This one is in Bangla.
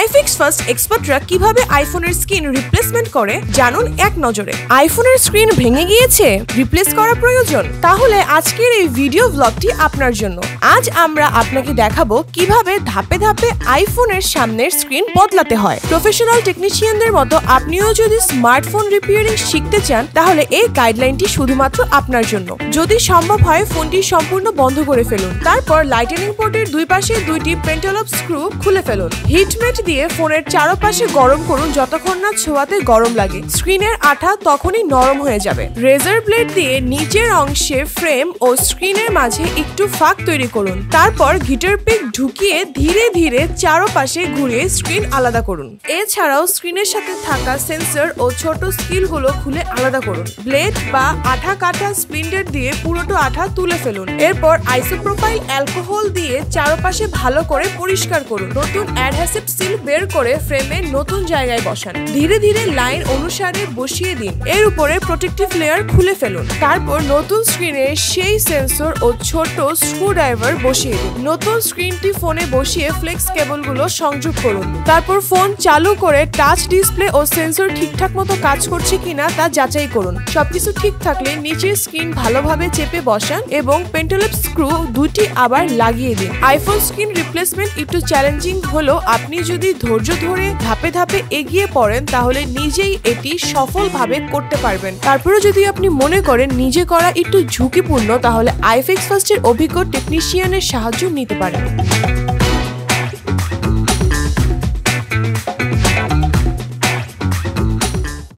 iFixFast এক্সপার্টরা কিভাবে আইফোনের স্ক্রিন রিপ্লেসমেন্ট করে জানুন এক নজরে। আইফোনের স্ক্রিন ভেঙে গিয়েছে, রিপ্লেস করা প্রয়োজন? তাহলে আজকের এই ভিডিও ব্লগটি আপনার জন্য। আজ আমরা আপনাকে দেখাবো কিভাবে ধাপে ধাপে আইফোনের সামনের স্ক্রিন বদলাতে হয়। প্রফেশনাল টেকনিশিয়ানদের মতো আপনিও যদি স্মার্টফোন রিপেয়ারিং শিখতে চান তাহলে এই গাইডলাইনটি শুধুমাত্র আপনার জন্য। যদি সম্ভব হয় ফোনটি সম্পূর্ণ বন্ধ করে ফেলুন, তারপর লাইটেনিং পোর্টের দুই পাশে দুইটি পেন্টালপ স্ক্রু খুলে ফেলুন। হিটমেট দিয়ে ফোনের চারপাশে গরম করুন যতক্ষণ না ছোঁয়াতে গরম লাগে। স্ক্রিনের আঠা তখনই নরম হয়ে যাবে। রেজার ব্লেড দিয়ে নিচের অংশে ফ্রেম ও স্ক্রিনের মাঝে একটু ফাঁক তৈরি করুন। তারপর গিটার পিক ঢুকিয়ে ধীরে ধীরে চারপাশে ঘুরিয়ে স্ক্রিন আলাদা করুন। এছাড়াও স্ক্রিনের সাথে থাকা সেন্সর ও ছোট স্কিলগুলো খুলে আলাদা করুন। ব্লেড বা আঠা কাটা স্প্লিন্টার দিয়ে পুরোটা আঠা তুলে ফেলুন। এরপর আইসোপ্রোপাইল অ্যালকোহল দিয়ে চারপাশে ভালো করে পরিষ্কার করুন। নতুন অ্যাডহেসিভ সিল বের করে ফ্রেমে নতুন জায়গায় বসান। ধীরে ধীরে লাইন অনুসারে বসিয়ে দিন। এর উপরে প্রোটেক্টিভ লেয়ার খুলে ফেলুন। তারপর নতুন স্ক্রিনে সেই সেন্সর ও ছোট স্ক্রুড্রাইভার বসিয়ে দিন। নতুন স্ক্রিনটি ফোনে বসিয়ে ফ্লেক্স কেবলগুলো সংযোগ করুন। তারপর ফোন চালু করে টাচ ডিসপ্লে ও সেন্সর ঠিকঠাক মতো কাজ করছে কিনা তা যাচাই করুন। সবকিছু ঠিক থাকলে নিচের স্ক্রিন ভালোভাবে চেপে বসান এবং পেন্টালপ স্ক্রু দুটি আবার লাগিয়ে দিন। আইফোন স্ক্রিন রিপ্লেসমেন্ট একটু চ্যালেঞ্জিং হলেও আপনি যদি ধৈর্য ধরে ধাপে ধাপে এগিয়ে পড়েন তাহলে নিজেই এটি সফলভাবে করতে পারবেন। তারপরে যদি আপনি মনে করেন নিজে করা একটু ঝুঁকিপূর্ণ তাহলে iFixFast-এর অভিজ্ঞ টেকনিশিয়ানের সাহায্য নিতে পারেন।